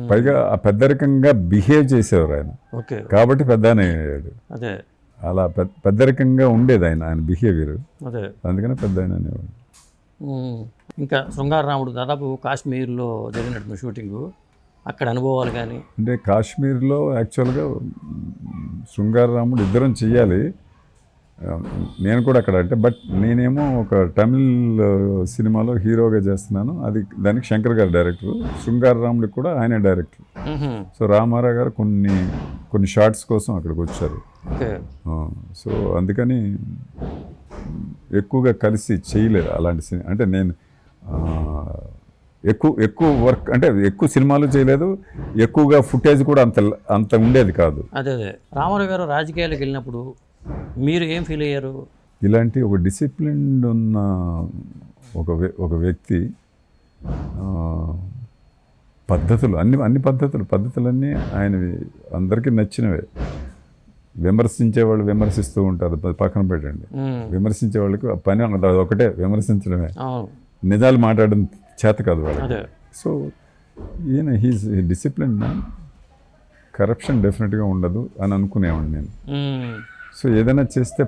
పైగా ఆ పెద్దరికంగా బిహేవ్ చేసేవారు ఆయన. ఓకే. కాబట్టి పెద్ద ఆయన అయ్యాడు. అదే అలా పెద్దరికంగా ఉండేది ఆయన బిహేవియర్. అదే. అందుకనే పెద్ద ఆయన అనేవాడు. ఇంకా శృంగార రాముడు దాదాపు కాశ్మీర్లో జరిగినట్టు షూటింగు, అక్కడ అనుభవాలు కానీ. అంటే కాశ్మీర్లో యాక్చువల్గా శృంగార రాముడు ఇద్దరం చెయ్యాలి. నేను కూడా అక్కడ అంటే బట్ నేనేమో ఒక తమిళ్ సినిమాలో హీరోగా చేస్తున్నాను. అది దానికి శంకర్ గారు డైరెక్టర్, శృంగార రాముడికి కూడా ఆయనే డైరెక్టర్. సో రామారావు గారు కొన్ని షార్ట్స్ కోసం అక్కడికి వచ్చారు. సో అందుకని ఎక్కువగా కలిసి చేయలేదు అలాంటి సినిమా. అంటే నేను ఎక్కువ వర్క్ అంటే ఎక్కువ సినిమాలు చేయలేదు, ఎక్కువగా ఫుటేజ్ కూడా అంత ఉండేది కాదు. అదే రామారావు గారు రాజకీయాలకు వెళ్ళినప్పుడు మీరు ఏం ఫీల్ అయ్యారు? ఇలాంటి ఒక డిసిప్లిన్డ్ ఉన్న ఒక వ్యక్తి పద్ధతులు అన్ని పద్ధతులన్నీ ఆయనవి అందరికీ నచ్చినవే. విమర్శించేవాళ్ళు విమర్శిస్తూ ఉంటారు, పక్కన పెట్టండి. విమర్శించే వాళ్ళకి పని ఒకటే, విమర్శించడమే. నిజాలు మాట్లాడడం చేత కాదు వాళ్ళకి. సో ఈయన హీజ్ డిసిప్లిన్ మ్యాన్, కరప్షన్ డెఫినెట్గా ఉండదు అని అనుకునేవాడిని నేను. సో ఏదైనా చేస్తే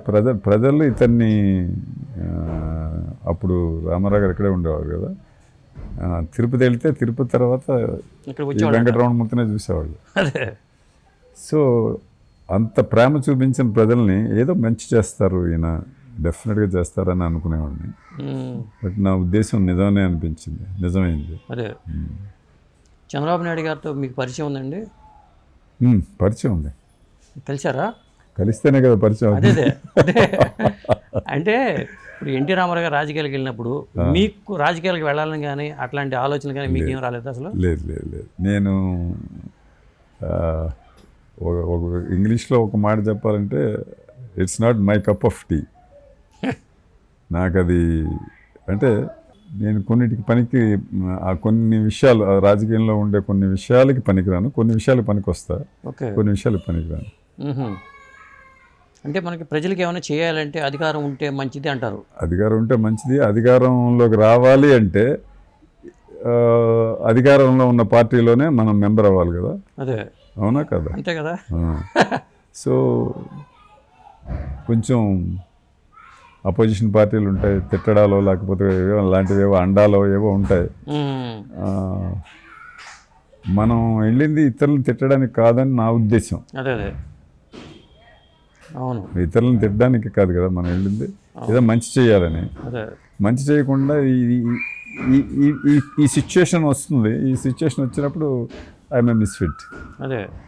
ప్రజలు ఇతన్ని అప్పుడు రామారావు గారు ఇక్కడే ఉండేవారు కదా, తిరుపతి వెళ్తే తిరుపతి తర్వాత వెంకటరమణమూర్తినే చూసేవాళ్ళు. సో అంత ప్రేమ చూపించిన ప్రజల్ని ఏదో మంచి చేస్తారు ఈయన, డెఫినెట్గా చేస్తారని అనుకునేవాడిని. బట్ నా ఉద్దేశం నిజమే అనిపించింది, నిజమైంది. అదే చంద్రబాబు నాయుడు గారితో మీకు పరిచయం ఉందండి? పరిచయం ఉంది. కలిసారా? కలిస్తేనే కదా పరిచయం. అదే అంటే ఇప్పుడు ఎన్టీ రామారావు గారు రాజకీయాలకు వెళ్ళినప్పుడు మీకు రాజకీయాలకు వెళ్ళాలని కానీ అట్లాంటి ఆలోచనలు కానీ మీకు ఏం రాలేదు అసలు? లేదు. నేను ఒక ఇంగ్లీష్లో ఒక మాట చెప్పాలంటే, it's not my cup of tea. నాకు అది అంటే నేను కొన్నిటికి పనికి, కొన్ని విషయాలు రాజకీయంలో ఉండే కొన్ని విషయాలకి పనికిరాను, కొన్ని విషయాలకు పనికి వస్తా, కొన్ని విషయాలకు పనికిరాను. అంటే మనకి ప్రజలకు ఏమైనా చేయాలంటే అధికారం ఉంటే మంచిది అంటారు. అధికారం ఉంటే మంచిది. అధికారంలోకి రావాలి అంటే అధికారంలో ఉన్న పార్టీలోనే మనం మెంబర్ అవ్వాలి కదా. అదే అవునా కదా? అంతే కదా. సో కొంచెం అపోజిషన్ పార్టీలు ఉంటాయి, తిట్టడాలో లేకపోతే అలాంటివి ఏవో అండాలో ఏవో ఉంటాయి. మనం వెళ్ళింది ఇతరులను తిట్టడానికి కాదని నా ఉద్దేశం. అదే అవును, ఇతరులను తిట్టడానికి కాదు కదా మనం వెళ్ళింది, ఏదో మంచి చేయాలని. మంచి చేయకుండా ఈ సిచ్యుయేషన్ వస్తుంది. ఈ సిచ్యుయేషన్ వచ్చినప్పుడు ఐఎమ్ ఏ మిస్ఫిట్. అదే